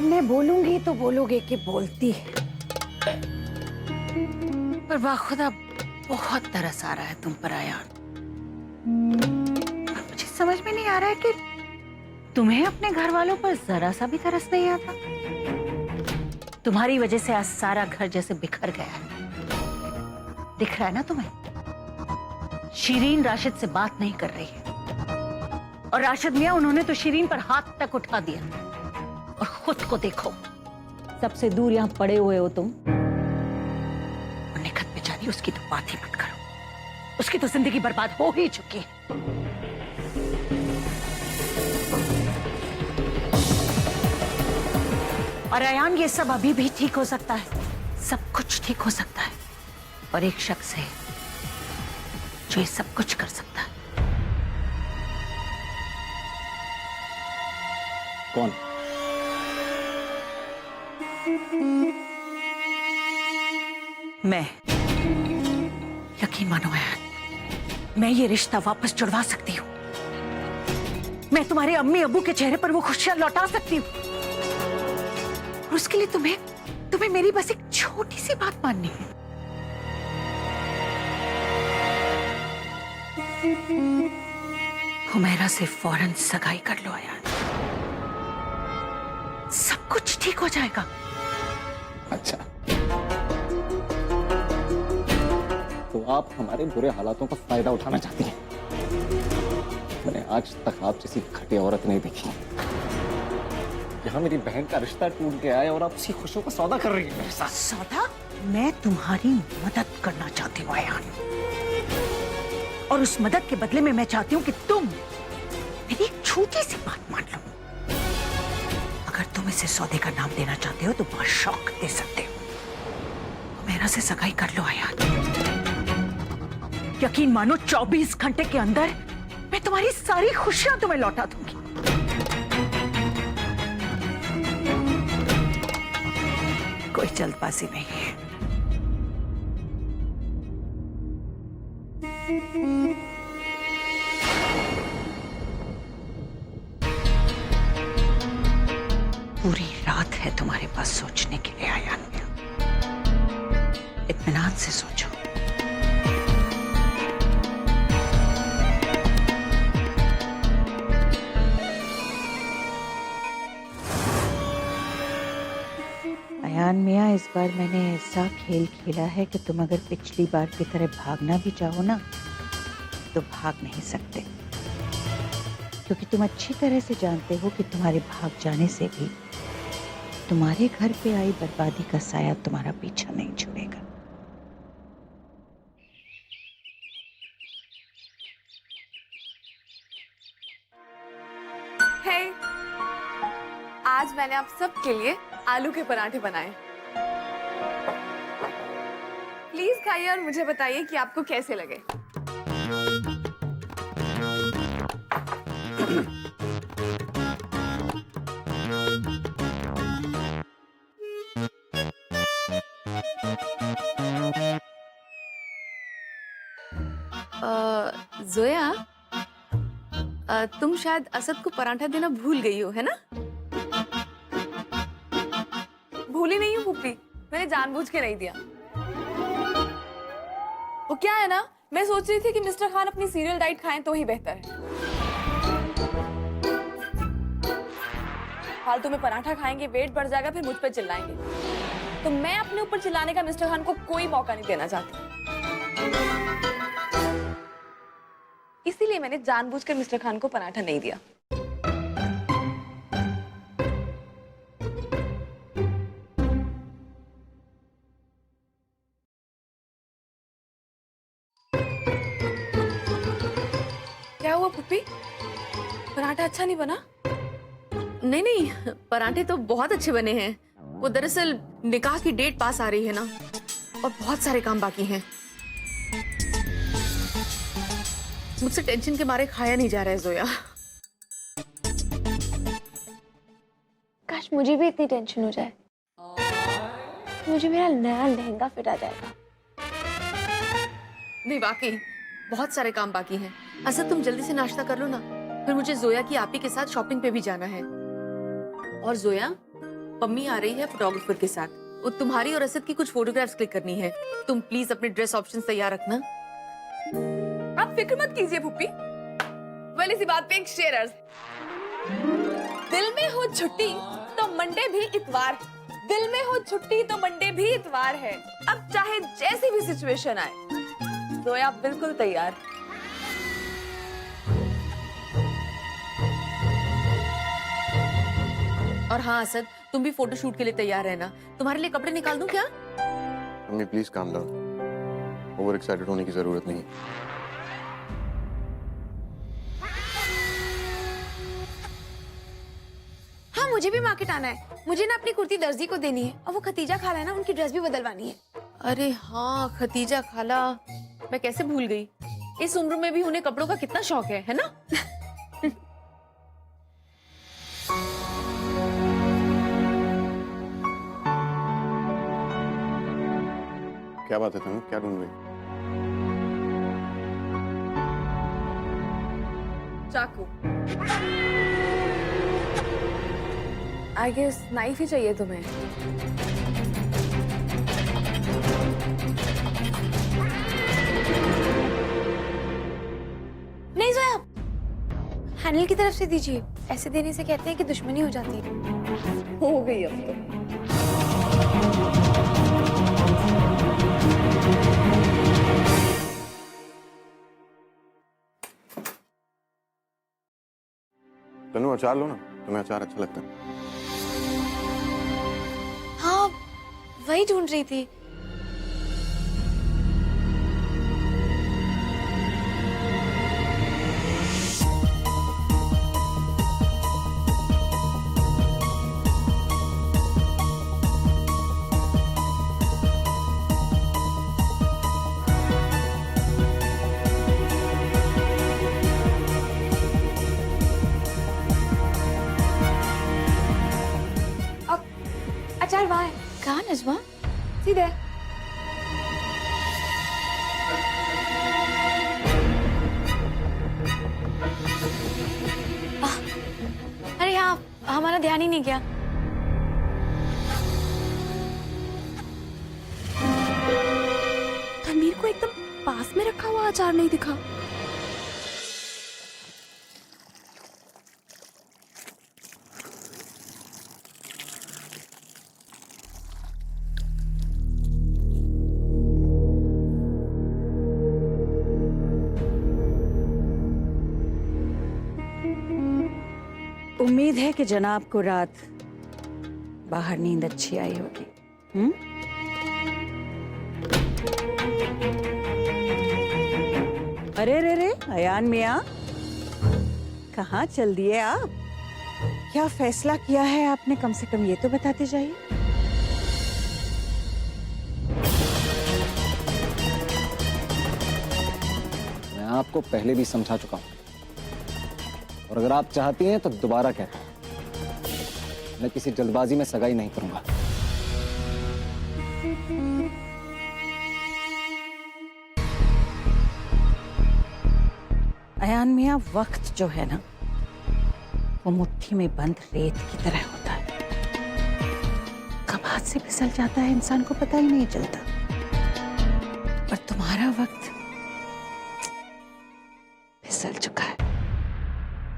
मैं बोलूंगी तो बोलोगे कि बोलती है, पर बाखुदा बहुत तरस आ रहा है तुम पर आयान। मुझे समझ में नहीं आ रहा है कि तुम्हें अपने घर वालों पर जरा सा भी तरस नहीं आता। तुम्हारी वजह से आज सारा घर जैसे बिखर गया है। दिख रहा है ना तुम्हें? शिरीन राशिद से बात नहीं कर रही है, और राशिद मियां उन्होंने तो शिरीन पर हाथ तक उठा दिया। और खुद को देखो, सबसे दूर यहां पड़े हुए हो तुम। और निखत बेचारी, उसकी तो बात ही मत करो, उसकी तो जिंदगी बर्बाद हो ही चुकी है। और अयान, ये सब अभी भी ठीक हो सकता है, सब कुछ ठीक हो सकता है। और एक शख्स है जो ये सब कुछ कर सकता है। कौन? मैं। यकीन मानो अयान, मैं ये रिश्ता वापस जुड़वा सकती हूँ। मैं तुम्हारे अम्मी अब्बू के चेहरे पर वो खुशियां लौटा सकती हूँ। और उसके लिए तुम्हें मेरी बस एक छोटी सी बात माननी है। हुमैरा से फौरन सगाई कर लो अयान, सब कुछ ठीक हो जाएगा। अच्छा, तो आप हमारे बुरे हालातों का फायदा उठाना चाहती हैं? मैंने आज तक आप जैसी घटिया औरत नहीं देखी। यहाँ मेरी बहन का रिश्ता टूट गया है और आप उसी खुशियों का सौदा कर रही हैं मेरे साथ। सौदा? मैं तुम्हारी मदद करना चाहती हूँ अयान, और उस मदद के बदले में मैं चाहती हूँ कि तुम मेरी एक छोटी सी बात मान लो। अगर तुम इसे सौदे का नाम देना चाहते हो तो बहुत शौक दे सकते हो। मेरा से सगाई कर लो अयान। यकीन मानो 24 घंटे के अंदर मैं तुम्हारी सारी खुशियां तुम्हें लौटा दूंगी। कोई जल्दबाजी नहीं है। पूरी रात है तुम्हारे पास सोचने के लिए अयान। इत्मीनान से सोचो। अयान मियां, इस बार मैंने ऐसा खेल खेला है कि तुम अगर पिछली बार की तरह भागना भी चाहो ना तो भाग नहीं सकते, क्योंकि तुम अच्छी तरह से जानते हो कि तुम्हारे भाग जाने से भी तुम्हारे घर पे आई बर्बादी का साया तुम्हारा पीछा नहीं छोड़ेगा। हे, आज मैंने आप सबके लिए आलू के पराठे बनाए। प्लीज खाइए और मुझे बताइए कि आपको कैसे लगे। जोया, तुम शायद असद को पराठा देना भूल गई हो, है ना? भूली नहीं हूँ पुप्पी, मैंने जानबूझ के नहीं दिया। वो क्या है ना, मैं सोच रही थी कि मिस्टर खान अपनी सीरियल डाइट खाएं तो ही बेहतर है। फालतू में पराठा खाएंगे, वेट बढ़ जाएगा, फिर मुझ पर चिल्लाएंगे। तो मैं अपने ऊपर चिल्लाने का मिस्टर खान को कोई मौका नहीं देना चाहती। इसीलिए मैंने जानबूझकर मिस्टर खान को पराठा नहीं दिया। क्या हुआ पुप्पी? पराठा अच्छा नहीं बना? नहीं नहीं, पराठे तो बहुत अच्छे बने हैं। वो दरअसल निकाह की डेट पास आ रही है ना, और बहुत सारे काम बाकी हैं। मुझसे टेंशन के मारे खाया नहीं जा रहा है जोया। काश मुझे भी इतनी टेंशन हो जाए, मुझे मेरा नया लहंगा फिट आ जाएगा। नहीं वाकई बहुत सारे काम बाकी हैं। असद तुम जल्दी से नाश्ता कर लो ना, फिर मुझे जोया की आपी के साथ शॉपिंग पे भी जाना है। और जोया, पम्मी आ रही है फोटोग्राफर के साथ। वो तुम्हारी और असद की कुछ फोटोग्राफ्स क्लिक करनी है। तुम प्लीज अपने ड्रेस ऑप्शंस तैयार रखना। आप फिक्र मत कीजिए पुप्पी। वेल इसी बात पे एक शेर अर्ज। दिल में हो छुट्टी तो मंडे भी इतवार है। दिल में हो छुट्टी तो मंडे भी इतवार है। अब चाहे जैसी भी सिचुएशन आए, जोया बिल्कुल तैयार। और हाँ असद, तुम भी फोटोशूट के लिए तैयार रहना। तुम्हारे लिए कपड़े निकाल दूं क्या? Mummy please calm down. Over excited होने की जरूरत नहीं। हाँ मुझे भी मार्केट आना है। मुझे ना अपनी कुर्ती दर्जी को देनी है और वो खतीजा खाला है ना, उनकी ड्रेस भी बदलवानी है। अरे हाँ, खतीजा खाला, मैं कैसे भूल गई। इस उम्र में भी उन्हें कपड़ों का कितना शौक है ना? क्या बात है तनु, क्या ढूंढ रही? चाकू। आई गेस नाइफ ही चाहिए तुम्हें। नहीं जोया, हैंडल की तरफ से दीजिए। ऐसे देने से कहते हैं कि दुश्मनी हो जाती है। हो गई अब तो। तनु अचार लो ना, तुम्हें अचार अच्छा लगता है। हाँ वही ढूंढ रही थी। अचार वहाँ है। कहाँ नजवा? सीधे। अरे हाँ, हमारा ध्यान ही नहीं किया। तनवीर को एकदम पास में रखा हुआ अचार नहीं दिखा। उम्मीद है कि जनाब को रात बाहर नींद अच्छी आई होगी। अरे रे रे अयान मियां, कहाँ चल दिए आप? क्या फैसला किया है आपने, कम से कम ये तो बताते जाइए। मैं आपको पहले भी समझा चुका हूं, और अगर आप चाहती हैं तो दोबारा कहता हूं, मैं किसी जल्दबाजी में सगाई नहीं करूंगा। अयान मियां, वक्त जो है ना, वो मुट्ठी में बंद रेत की तरह होता है। कब हाथ से फिसल जाता है इंसान को पता ही नहीं चलता। और तुम्हारा वक्त फिसल चुका है।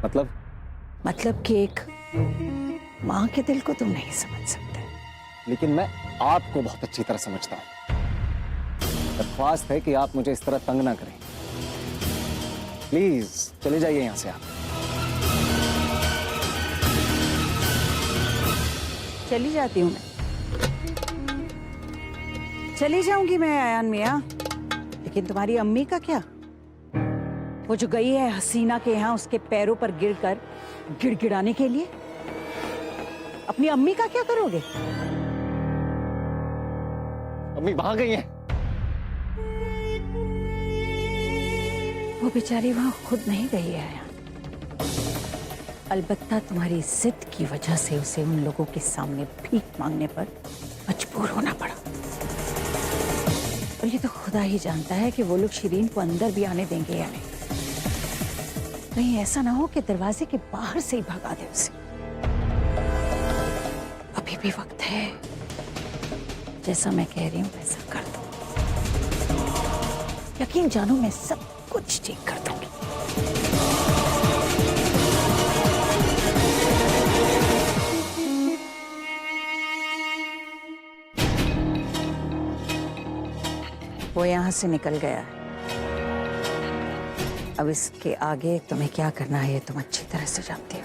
मतलब कि एक माँ के दिल को तुम नहीं समझ सकते। लेकिन मैं आपको बहुत अच्छी तरह समझता हूं। दरख्वास्त है कि आप मुझे इस तरह तंग ना करें। प्लीज चले जाइए यहां से आप। चली जाती हूँ मैं, चली जाऊंगी मैं अयान मियां, लेकिन तुम्हारी अम्मी का क्या? वो जो गई है हसीना के यहाँ उसके पैरों पर गिरकर गिड़गिड़ाने के लिए, अपनी अम्मी का क्या करोगे? अम्मी भाग गई हैं। वो बेचारी वहां खुद नहीं गई है यार। अलबत्ता तुम्हारी जिद की वजह से उसे उन लोगों के सामने भीख मांगने पर मजबूर होना पड़ा। और ये तो खुदा ही जानता है कि वो लोग शिरीन को अंदर भी आने देंगे या नहीं। कहीं ऐसा ना हो कि दरवाजे के बाहर से ही भगा दे उसे। अभी अभी वक्त है, जैसा मैं कह रही हूँ वैसा कर दो। यकीन जानो मैं सब कुछ ठीक कर दूंगी। वो यहां से निकल गया है। अब इसके आगे तुम्हें क्या करना है ये तुम अच्छी तरह से जानती हो।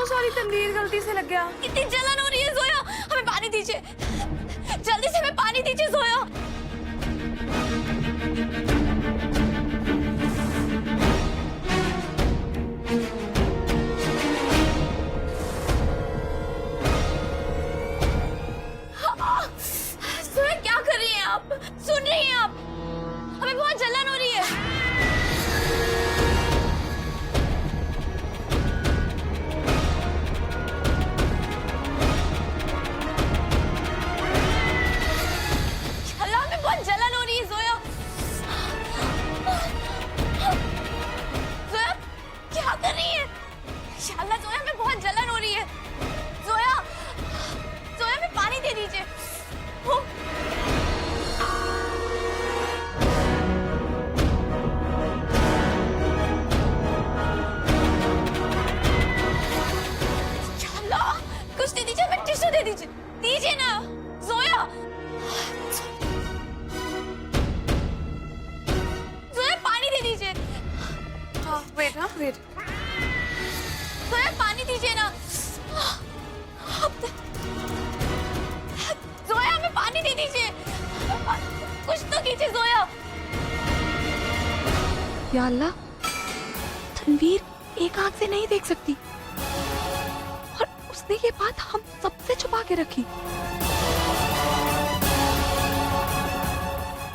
सॉरी तनवीर, गलती से लग गया। कितनी जलन हो रही है जोया, हमें पानी दीजिए, जल्दी से हमें पानी दीजिए जोया। जोया क्या कर रही हैं आप? सुन रही हैं आप? हमें बहुत जलन हो रही है। जलन हो रही है जोया। जोया क्या कर रही है? शाला जोया में बहुत जलन हो रही है। जोया, जोया में पानी दे दीजिए। शाला कुछ दे दीजिए, हमें टिश्यू दे दीजिए, दीजिए ना जोया। वेट, हाँ वेट। जोया पानी दीजिए ना। जोया हमें पानी दे दीजिए, कुछ तो कीजिए जोया। या अल्लाह, तनवीर एक आंख से नहीं देख सकती और उसने ये बात हम सबसे छुपा के रखी।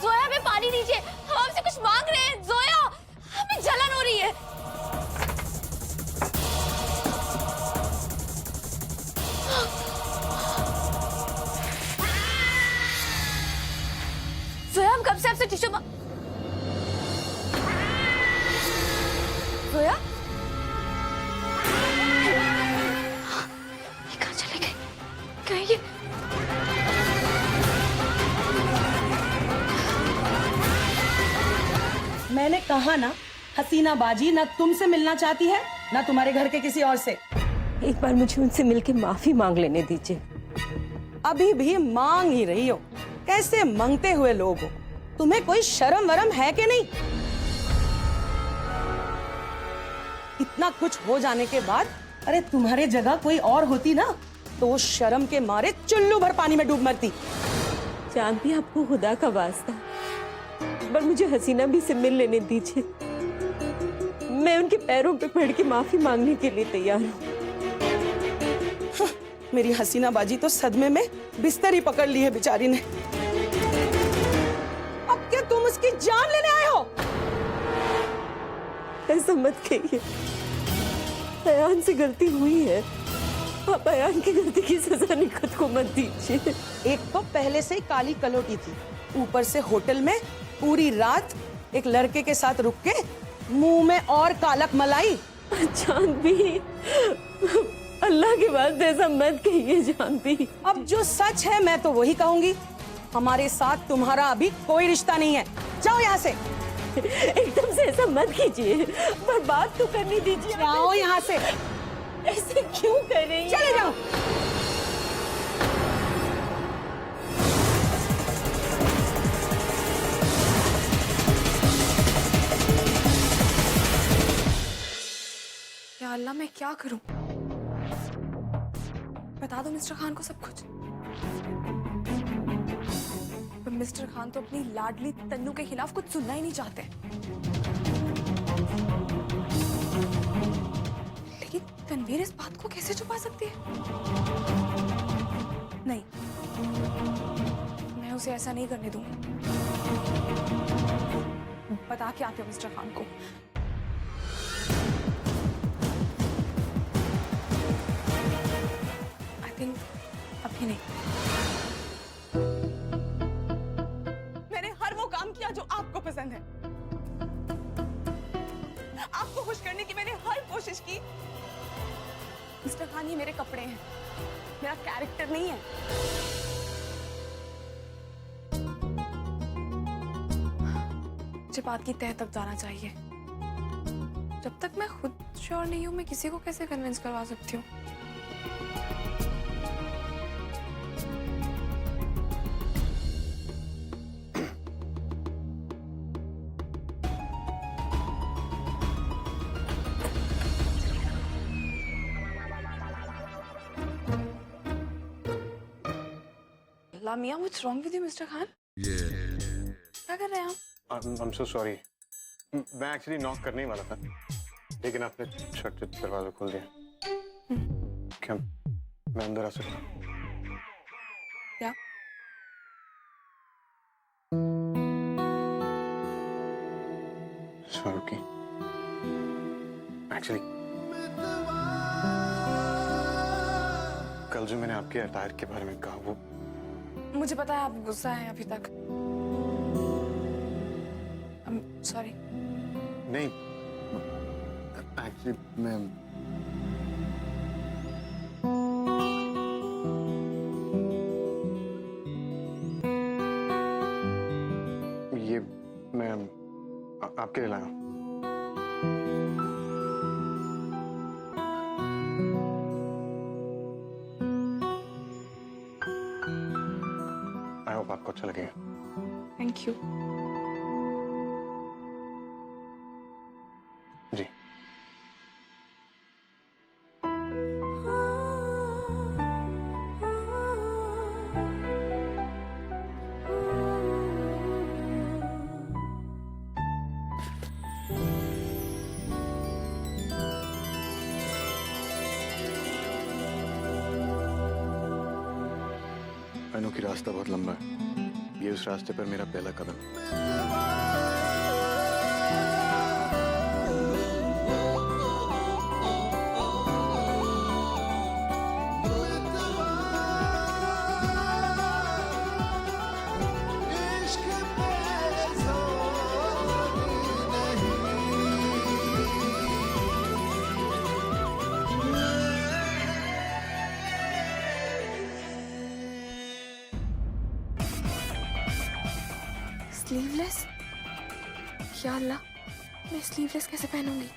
जोया हमें पानी दीजिए, हम आपसे कुछ मांग रहे हैं। जोया हमें जलन हो रही है। जोया हम कब से आपसे टिश्यू जोया ये कहाँ चले गए? कहीं ये मैंने कहा ना, हसीना बाजी ना तुमसे मिलना चाहती है ना तुम्हारे घर के किसी और से। एक बार मुझे उनसे मिलके माफी मांग लेने दीजिए। अभी भी मांग ही रही हो? कैसे मांगते हुए लोग हो? तुम्हें कोई शर्म वरम है कि नहीं? इतना कुछ हो जाने के बाद अरे तुम्हारे जगह कोई और होती ना तो वो शर्म के मारे चुल्लू भर पानी में डूब मरती। जानती आपको खुदा का वास्ता, पर मुझे हसीना भी से मिल लेने दीजिए। मैं उनके पैरों पे पड़ के माफी मांगने के लिए तैयार हूँ। मेरी हसीना बाजी तो सदमे में बिस्तर ही पकड़ ली है बेचारी ने। अब क्या तुम उसकी जान लेने आए हो? ऐसा मत कहिए, अयान से गलती हुई है। आप अयान की गलती की सजा निखत को मत दीजिए। एक तो पहले से ही काली कलोटी थी, ऊपर से होटल में पूरी रात एक लड़के के साथ रुक के मुंह में और कालक मलाई। जानवी, अल्लाह के वास्ते ऐसा मत कहिए जानवी। अब जो सच है मैं तो वही कहूंगी। हमारे साथ तुम्हारा अभी कोई रिश्ता नहीं है, जाओ यहाँ से। एकदम से ऐसा मत कीजिए, पर बात तो करनी दीजिए। जाओ यहाँ से। ऐसे क्यों कर रही है? चले जाओ। या अल्लाह, मैं क्या करूं? बता दो मिस्टर खान को सब कुछ। पर मिस्टर खान तो अपनी लाडली तन्नू के खिलाफ कुछ सुनना ही नहीं चाहते। लेकिन तनवीर इस बात को कैसे छुपा सकती है? नहीं, मैं उसे ऐसा नहीं करने दूंगी। बता के आते हो मिस्टर खान को। आई थिंक अभी नहीं। मैंने हर वो काम किया जो आपको पसंद है। आपको खुश करने की मैंने हर कोशिश की। मिस्टर खान, ये मेरे कपड़े हैं, मेरा कैरेक्टर नहीं है। मुझे बात की तह तक जाना चाहिए। जब तक मैं खुद श्योर नहीं हूं, मैं किसी को कैसे कन्विंस करवा सकती हूँ? Lamia, what's wrong with you mister Khan? क्या कर रहे हैं आप? I'm so sorry. मैं एक्चुअली नॉक करने ही वाला था, लेकिन आपने छट दरवाजा खोल दिया। क्या मैं अंदर आ सकता हूँ? क्या? Sorry. एक्चुअली कल जो मैंने आपके अटायर के बारे में कहा, वो मुझे पता है आप गुस्सा हैं अभी तक। सॉरी। नहीं, एक्चुअली मैं ये मैं आपके लिए लाया हूँ। आई होप आपको अच्छा लगेगा। Thank you. जी। आई नो कि रास्ता बहुत लंबा है, ये उस रास्ते पर मेरा पहला कदम है। स्लीवलेस? या अल्लाह, मैं स्लीवलेस कैसे पहनूंगी?